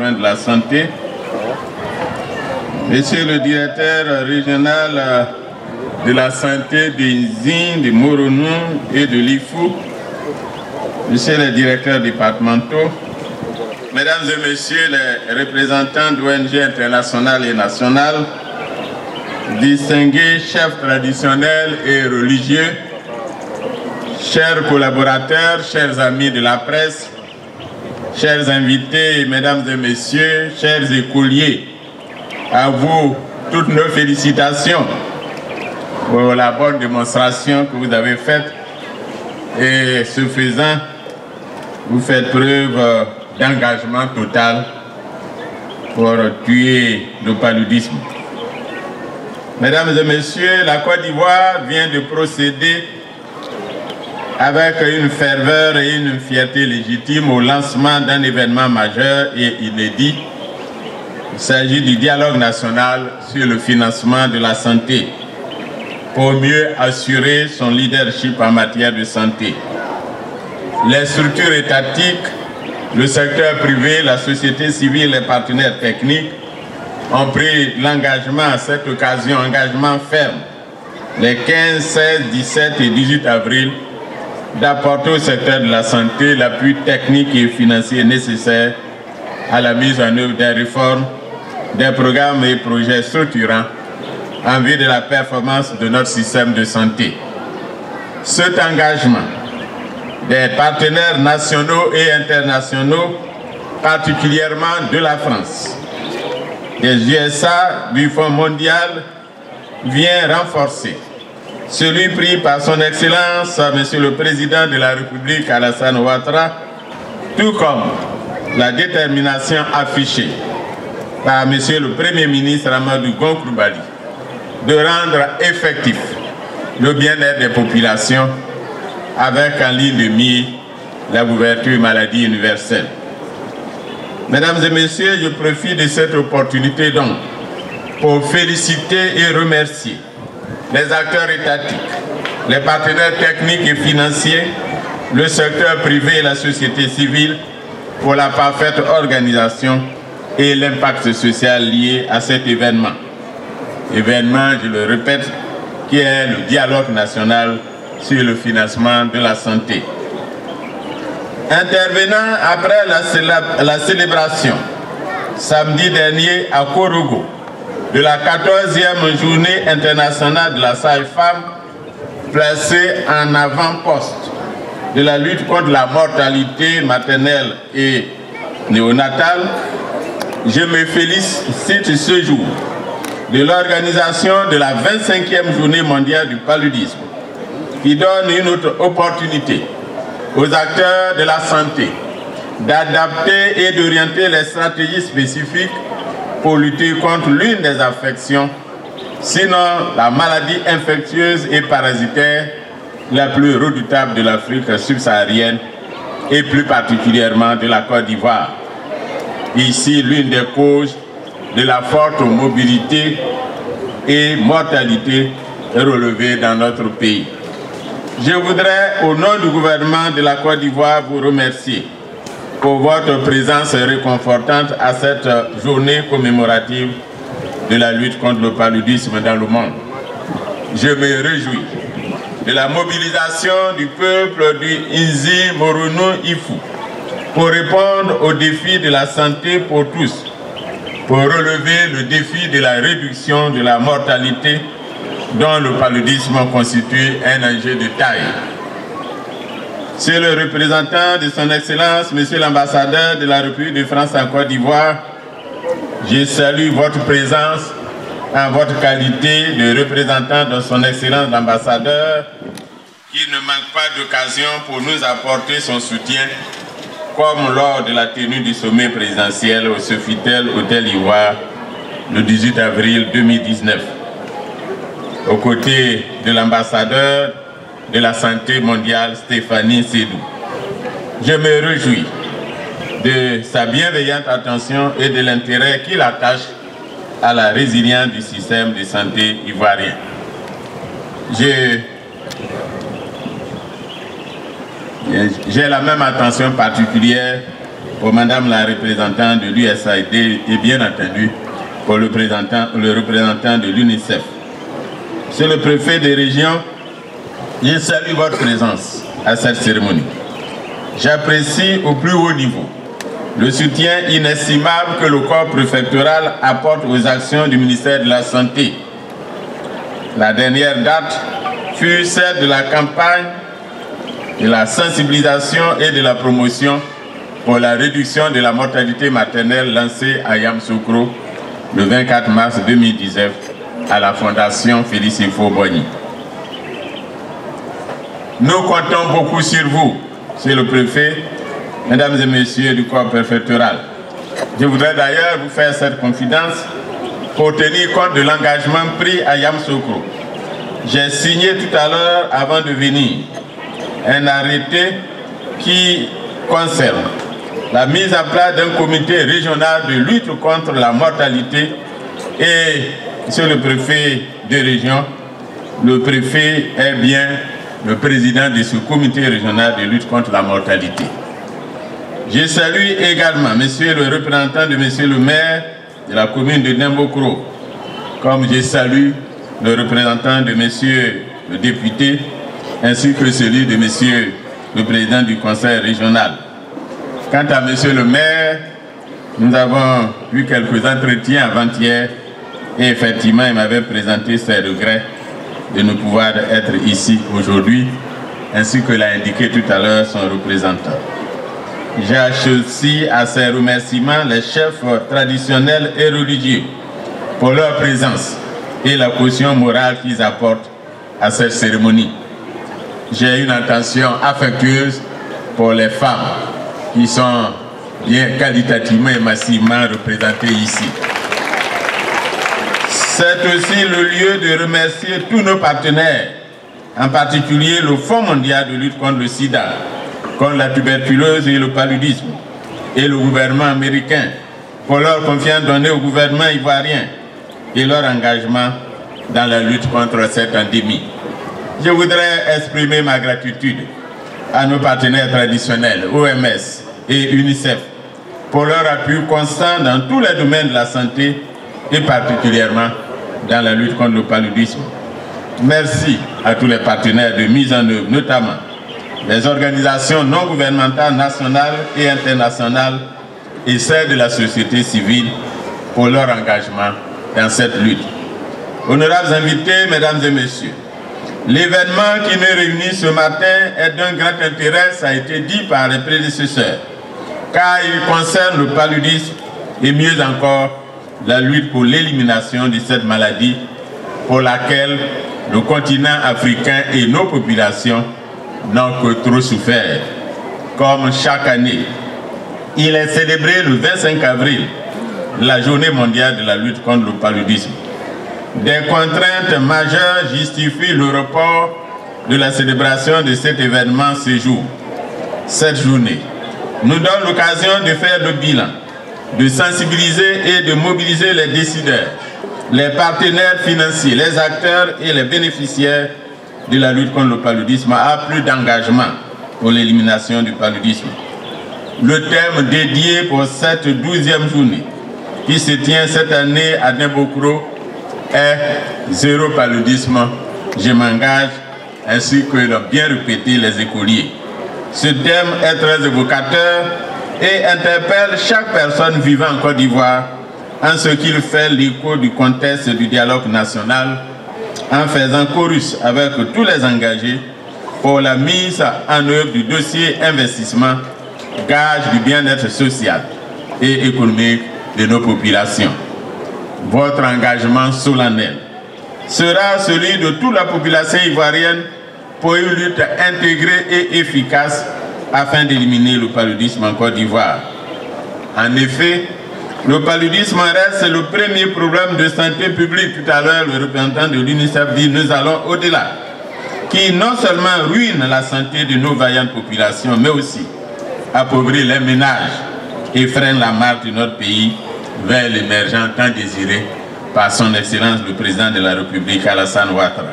adjoint de la santé, Monsieur le directeur régional de la santé des Zines, de Moronou et de l'IFU, Monsieur les directeurs départementaux, Mesdames et Messieurs les représentants d'ONG internationales et nationales, distingués chefs traditionnels et religieux, chers collaborateurs, chers amis de la presse, chers invités, Mesdames et Messieurs, chers écoliers, à vous toutes nos félicitations pour la bonne démonstration que vous avez faite et ce faisant, vous faites preuve d'engagement total pour tuer le paludisme. Mesdames et Messieurs, la Côte d'Ivoire vient de procéder avec une ferveur et une fierté légitime au lancement d'un événement majeur et inédit. Il s'agit du dialogue national sur le financement de la santé pour mieux assurer son leadership en matière de santé. Les structures étatiques, le secteur privé, la société civile, les partenaires techniques ont pris l'engagement à cette occasion, engagement ferme, les 15, 16, 17 et 18 avril, d'apporter au secteur de la santé l'appui technique et financier nécessaire à la mise en œuvre des réformes, des programmes et projets structurants en vue de la performance de notre système de santé. Cet engagement des partenaires nationaux et internationaux, particulièrement de la France, des USA, du Fonds mondial, vient renforcer celui pris par son Excellence, Monsieur le Président de la République, Alassane Ouattara, tout comme la détermination affichée par Monsieur le Premier ministre Amadou Gon Coulibaly de rendre effectif le bien-être des populations avec en ligne de mire la couverture maladie universelle. Mesdames et Messieurs, je profite de cette opportunité donc pour féliciter et remercier les acteurs étatiques, les partenaires techniques et financiers, le secteur privé et la société civile pour la parfaite organisation et l'impact social lié à cet événement. Événement, je le répète, qui est le dialogue national sur le financement de la santé. Intervenant après la célébration, samedi dernier à Korogo, de la 14e journée internationale de la sage-femme, placée en avant-poste de la lutte contre la mortalité maternelle et néonatale, je me félicite ce jour de l'organisation de la 25e journée mondiale du paludisme, qui donne une autre opportunité aux acteurs de la santé d'adapter et d'orienter les stratégies spécifiques pour lutter contre l'une des affections, sinon la maladie infectieuse et parasitaire la plus redoutable de l'Afrique subsaharienne et plus particulièrement de la Côte d'Ivoire. Ici, l'une des causes de la forte mobilité et mortalité relevée dans notre pays. Je voudrais, au nom du gouvernement de la Côte d'Ivoire, vous remercier pour votre présence réconfortante à cette journée commémorative de la lutte contre le paludisme dans le monde. Je me réjouis de la mobilisation du peuple du Inzi Moronou Ifu pour répondre aux défis de la santé pour tous, pour relever le défi de la réduction de la mortalité dont le paludisme constitue un enjeu de taille. Monsieur le représentant de son Excellence, Monsieur l'ambassadeur de la République de France en Côte d'Ivoire, je salue votre présence en votre qualité de représentant de son Excellence l'ambassadeur, qui ne manque pas d'occasion pour nous apporter son soutien, comme lors de la tenue du sommet présidentiel au Sofitel Hôtel Ivoire le 18 avril 2019, aux côtés de l'ambassadeur de la santé mondiale Stéphanie Sédou. Je me réjouis de sa bienveillante attention et de l'intérêt qu'il attache à la résilience du système de santé ivoirien. J'ai la même attention particulière pour Madame la représentante de l'USAID et bien entendu pour le représentant de l'UNICEF. Monsieur le préfet des régions, je salue votre présence à cette cérémonie. J'apprécie au plus haut niveau le soutien inestimable que le corps préfectoral apporte aux actions du ministère de la Santé. La dernière date fut celle de la campagne de la sensibilisation et de la promotion pour la réduction de la mortalité maternelle lancée à Yamoussoukro le 24 mars 2019 à la Fondation Félix Houphouët-Boigny. Nous comptons beaucoup sur vous, Monsieur le Préfet, Mesdames et Messieurs du corps préfectoral. Je voudrais d'ailleurs vous faire cette confidence pour tenir compte de l'engagement pris à Yamoussoukro. J'ai signé tout à l'heure, avant de venir, un arrêté qui concerne la mise en place d'un comité régional de lutte contre la mortalité et, Monsieur le Préfet de région, le préfet est bien le président de ce comité régional de lutte contre la mortalité. Je salue également Monsieur le représentant de Monsieur le maire de la commune de Dembokro, comme je salue le représentant de Monsieur le député, ainsi que celui de Monsieur le président du conseil régional. Quant à Monsieur le maire, nous avons eu quelques entretiens avant-hier et effectivement il m'avait présenté ses regrets de ne pouvoir être ici aujourd'hui, ainsi que l'a indiqué tout à l'heure son représentant. J'associe à ces remerciements les chefs traditionnels et religieux pour leur présence et la caution morale qu'ils apportent à cette cérémonie. J'ai une attention affectueuse pour les femmes qui sont bien qualitativement et massivement représentées ici. C'est aussi le lieu de remercier tous nos partenaires, en particulier le Fonds mondial de lutte contre le sida, contre la tuberculose et le paludisme, et le gouvernement américain, pour leur confiance donnée au gouvernement ivoirien et leur engagement dans la lutte contre cette endémie. Je voudrais exprimer ma gratitude à nos partenaires traditionnels, OMS et UNICEF, pour leur appui constant dans tous les domaines de la santé et particulièrement dans la lutte contre le paludisme. Merci à tous les partenaires de mise en œuvre, notamment les organisations non gouvernementales nationales et internationales et celles de la société civile pour leur engagement dans cette lutte. Honorables invités, Mesdames et Messieurs, l'événement qui nous réunit ce matin est d'un grand intérêt, ça a été dit par les prédécesseurs, car il concerne le paludisme et mieux encore la lutte pour l'élimination de cette maladie pour laquelle le continent africain et nos populations n'ont que trop souffert. Comme chaque année, il est célébré le 25 avril, la journée mondiale de la lutte contre le paludisme. Des contraintes majeures justifient le report de la célébration de cet événement ce jour. Cette journée nous donne l'occasion de faire le bilan, de sensibiliser et de mobiliser les décideurs, les partenaires financiers, les acteurs et les bénéficiaires de la lutte contre le paludisme à plus d'engagement pour l'élimination du paludisme. Le thème dédié pour cette 12e journée qui se tient cette année à Dembokro est « Zéro paludisme, je m'engage », ainsi que l'ont bien répété les écoliers. Ce thème est très évocateur et interpelle chaque personne vivant en Côte d'Ivoire en ce qu'il fait l'écho du contexte du dialogue national, en faisant chorus avec tous les engagés pour la mise en œuvre du dossier investissement, gage du bien-être social et économique de nos populations. Votre engagement solennel sera celui de toute la population ivoirienne pour une lutte intégrée et efficace afin d'éliminer le paludisme en Côte d'Ivoire. En effet, le paludisme reste le premier problème de santé publique. Tout à l'heure, le représentant de l'UNICEF dit « Nous allons au-delà », qui non seulement ruine la santé de nos vaillantes populations, mais aussi appauvrit les ménages et freine la marche de notre pays vers l'émergence tant désiré par son Excellence le Président de la République, Alassane Ouattara.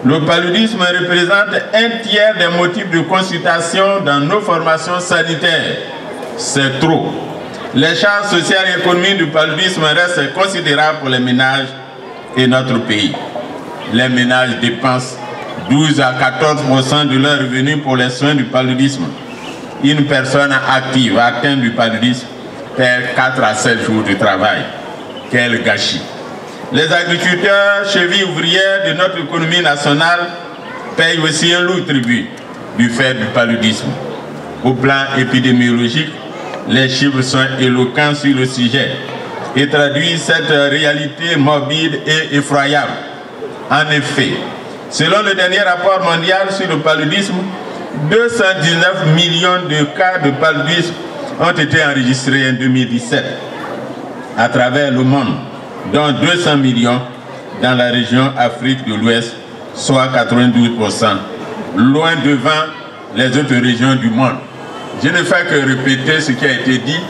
Le paludisme représente un tiers des motifs de consultation dans nos formations sanitaires C'est trop. Les charges sociales et économiques du paludisme restent considérables pour les ménages et notre pays. Les ménages dépensent 12 à 14% de leurs revenus pour les soins du paludisme. Une personne active atteinte du paludisme perd 4 à 7 jours de travail. Quel gâchis! Les agriculteurs, chevilles ouvrières de notre économie nationale, payent aussi un lourd tribut du fait du paludisme. Au plan épidémiologique, les chiffres sont éloquents sur le sujet et traduisent cette réalité morbide et effroyable. En effet, selon le dernier rapport mondial sur le paludisme, 219 millions de cas de paludisme ont été enregistrés en 2017 à travers le monde, dont 200 millions dans la région Afrique de l'Ouest, soit 92%, loin devant les autres régions du monde. Je ne fais que répéter ce qui a été dit,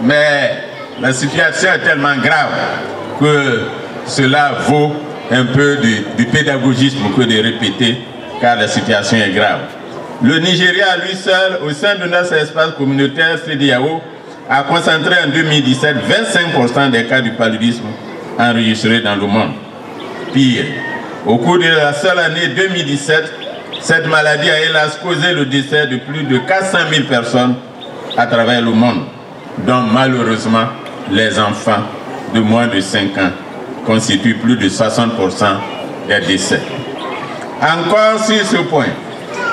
mais la situation est tellement grave que cela vaut un peu de pédagogisme que de répéter, car la situation est grave. Le Nigeria, à lui seul, au sein de notre espace communautaire CEDEAO, a concentré en 2017 25% des cas du paludisme enregistrés dans le monde. Pire, au cours de la seule année 2017, cette maladie a hélas causé le décès de plus de 400 000 personnes à travers le monde, dont malheureusement les enfants de moins de 5 ans constituent plus de 60% des décès. Encore sur ce point,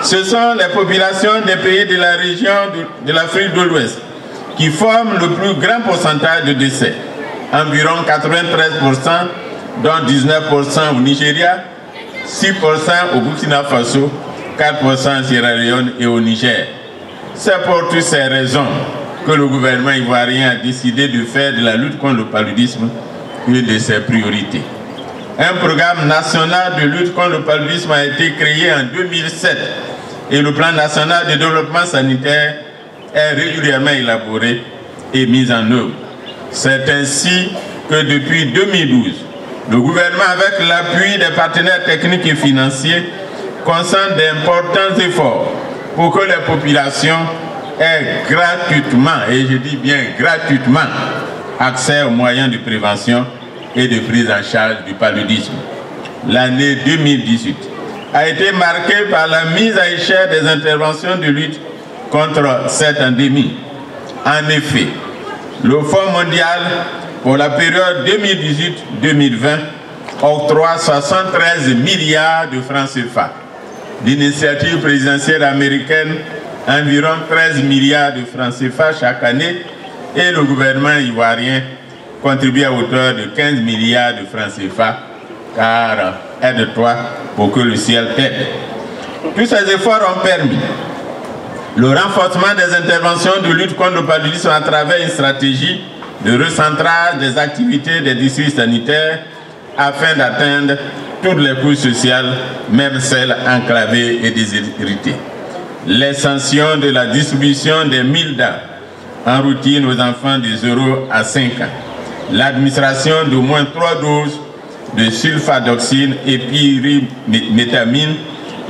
ce sont les populations des pays de la région de l'Afrique de l'Ouest qui forment le plus grand pourcentage de décès, environ 93%, dont 19% au Nigeria, 6% au Burkina Faso, 4% en Sierra Leone et au Niger. C'est pour toutes ces raisons que le gouvernement ivoirien a décidé de faire de la lutte contre le paludisme une de ses priorités. Un programme national de lutte contre le paludisme a été créé en 2007 et le plan national de développement sanitaire est régulièrement élaboré et mis en œuvre. C'est ainsi que depuis 2012, le gouvernement, avec l'appui des partenaires techniques et financiers, concentre d'importants efforts pour que les populations aient gratuitement, et je dis bien gratuitement, accès aux moyens de prévention et de prise en charge du paludisme. L'année 2018 a été marquée par la mise à échelle des interventions de lutte contre cette endémie. En effet, le Fonds mondial pour la période 2018-2020 octroie 73 milliards de francs CFA. L'initiative présidentielle américaine, environ 13 milliards de francs CFA chaque année, et le gouvernement ivoirien contribue à hauteur de 15 milliards de francs CFA, car aide-toi pour que le ciel t'aide. Tous ces efforts ont permis le renforcement des interventions de lutte contre le paludisme à travers une stratégie de recentrage des activités des districts sanitaires afin d'atteindre toutes les couches sociales, même celles enclavées et déshéritées. L'extension de la distribution des 1000 dents en routine aux enfants de 0 à 5 ans. L'administration d'au moins 3 doses de sulfadoxine et pyrimétamine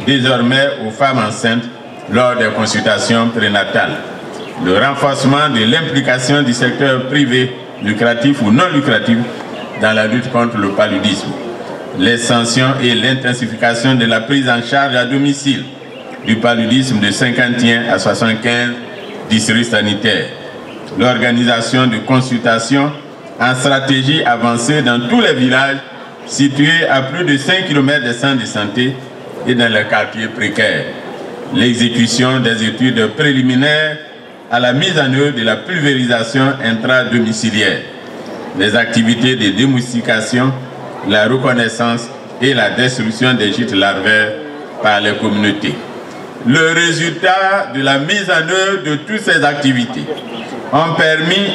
désormais aux femmes enceintes lors des consultations prénatales. Le renforcement de l'implication du secteur privé, lucratif ou non lucratif, dans la lutte contre le paludisme. L'extension et l'intensification de la prise en charge à domicile du paludisme de 51 à 75 districts sanitaires. L'organisation de consultations en stratégie avancée dans tous les villages situés à plus de 5 km des centres de santé et dans les quartiers précaires. L'exécution des études préliminaires à la mise en œuvre de la pulvérisation intradomiciliaire, les activités de démoustication, la reconnaissance et la destruction des gîtes larvaires par les communautés. Le résultat de la mise en œuvre de toutes ces activités ont permis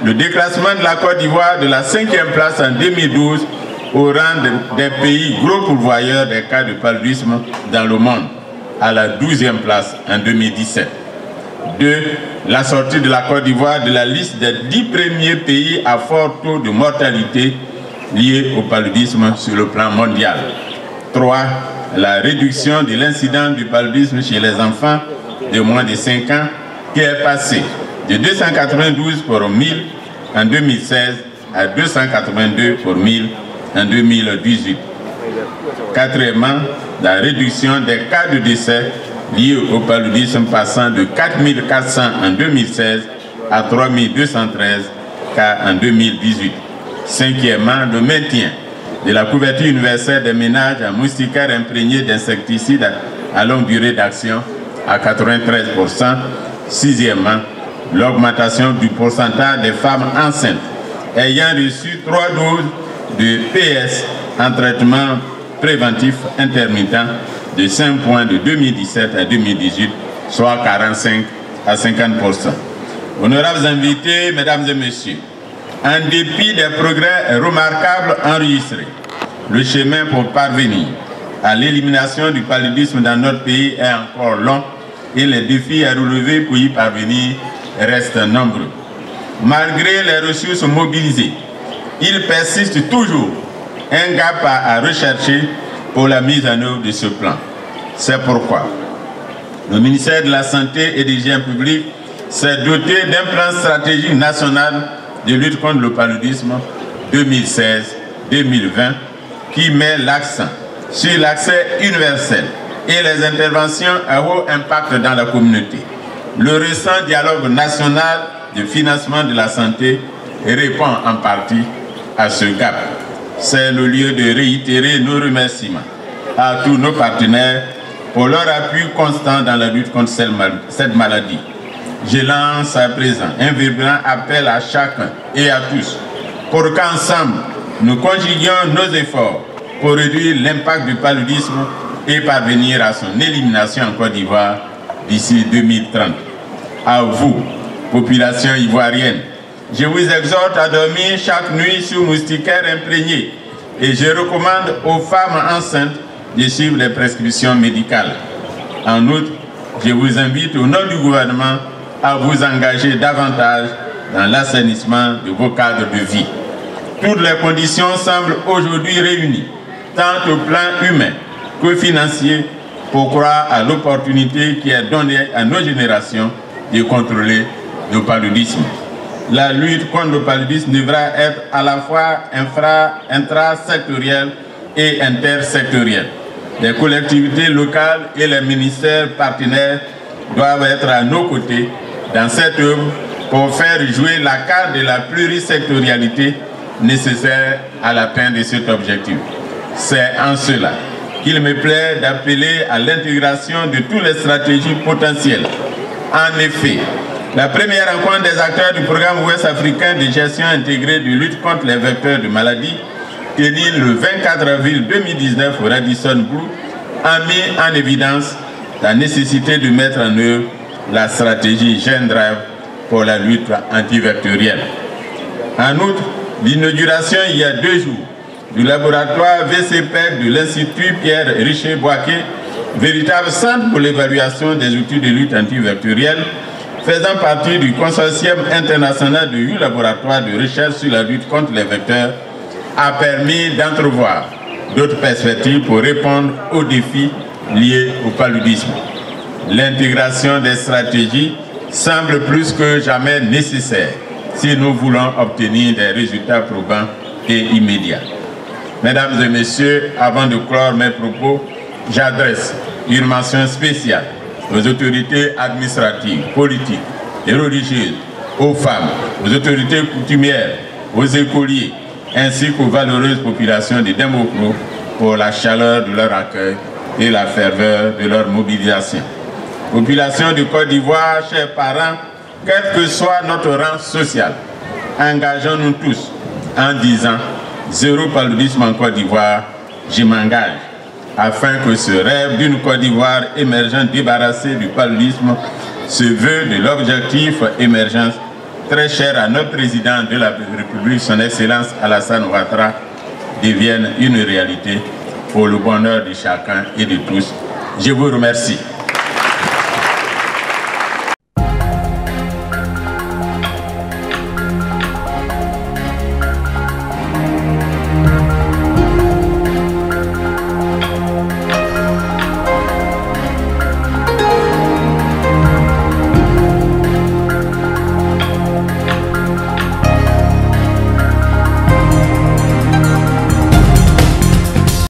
1. Le déclassement de la Côte d'Ivoire de la 5e place en 2012 au rang des pays gros pourvoyeurs des cas de paludisme dans le monde, à la 12e place en 2017. 2. La sortie de la Côte d'Ivoire de la liste des 10 premiers pays à fort taux de mortalité liés au paludisme sur le plan mondial. 3. La réduction de l'incidence du paludisme chez les enfants de moins de 5 ans qui est passée de 292 pour 1000 en 2016 à 282 pour 1000 en 2018. Quatrièmement, la réduction des cas de décès liés au paludisme passant de 4400 en 2016 à 3213 cas en 2018. Cinquièmement, le maintien de la couverture universelle des ménages en moustiquaires imprégnés d'insecticides à longue durée d'action à 93%. Sixièmement, l'augmentation du pourcentage des femmes enceintes ayant reçu 3 doses de PS en traitement préventif intermittent de 5 points de 2017 à 2018, soit 45 à 50%. Honorables invités, mesdames et messieurs, en dépit des progrès remarquables enregistrés, le chemin pour parvenir à l'élimination du paludisme dans notre pays est encore long et les défis à relever pour y parvenir restent nombreux. Malgré les ressources mobilisées, il persiste toujours un gap à rechercher pour la mise en œuvre de ce plan. C'est pourquoi le ministère de la Santé et de l'Hygiène publique s'est doté d'un plan stratégique national de lutte contre le paludisme 2016-2020 qui met l'accent sur l'accès universel et les interventions à haut impact dans la communauté. Le récent dialogue national de financement de la santé répond en partie à ce gap. C'est le lieu de réitérer nos remerciements à tous nos partenaires pour leur appui constant dans la lutte contre cette maladie. Je lance à présent un vibrant appel à chacun et à tous pour qu'ensemble nous conjuguions nos efforts pour réduire l'impact du paludisme et parvenir à son élimination en Côte d'Ivoire d'ici 2030. À vous, population ivoirienne, je vous exhorte à dormir chaque nuit sous moustiquaires imprégnés et je recommande aux femmes enceintes de suivre les prescriptions médicales. En outre, je vous invite au nom du gouvernement à vous engager davantage dans l'assainissement de vos cadres de vie. Toutes les conditions semblent aujourd'hui réunies, tant au plan humain que financier, pour croire à l'opportunité qui est donnée à nos générations de contrôler le paludisme. La lutte contre le paludisme devra être à la fois intrasectorielle et intersectorielle. Les collectivités locales et les ministères partenaires doivent être à nos côtés dans cette œuvre pour faire jouer la carte de la plurisectorialité nécessaire à l'atteinte de cet objectif. C'est en cela qu'il me plaît d'appeler à l'intégration de toutes les stratégies potentielles. En effet, la première rencontre des acteurs du programme ouest africain de gestion intégrée de lutte contre les vecteurs de maladies, tenue le 24 avril 2019 au Radisson Blu, a mis en évidence la nécessité de mettre en œuvre la stratégie Gene Drive pour la lutte antivectorielle. En outre, l'inauguration il y a 2 jours du laboratoire VCPEC de l'Institut Pierre Richer-Boaké, véritable centre pour l'évaluation des outils de lutte antivectorielle, faisant partie du consortium international de 8 laboratoires de recherche sur la lutte contre les vecteurs, a permis d'entrevoir d'autres perspectives pour répondre aux défis liés au paludisme. L'intégration des stratégies semble plus que jamais nécessaire si nous voulons obtenir des résultats probants et immédiats. Mesdames et messieurs, avant de clore mes propos, j'adresse une mention spéciale aux autorités administratives, politiques et religieuses, aux femmes, aux autorités coutumières, aux écoliers, ainsi qu'aux valeureuses populations de Dembocro pour la chaleur de leur accueil et la ferveur de leur mobilisation. Population de Côte d'Ivoire, chers parents, quel que soit notre rang social, engageons-nous tous en disant « Zéro paludisme en Côte d'Ivoire, je m'engage » afin que ce rêve d'une Côte d'Ivoire émergente débarrassée du paludisme, ce vœu de l'objectif émergence très cher à notre président de la République, son Excellence Alassane Ouattara, devienne une réalité pour le bonheur de chacun et de tous. Je vous remercie.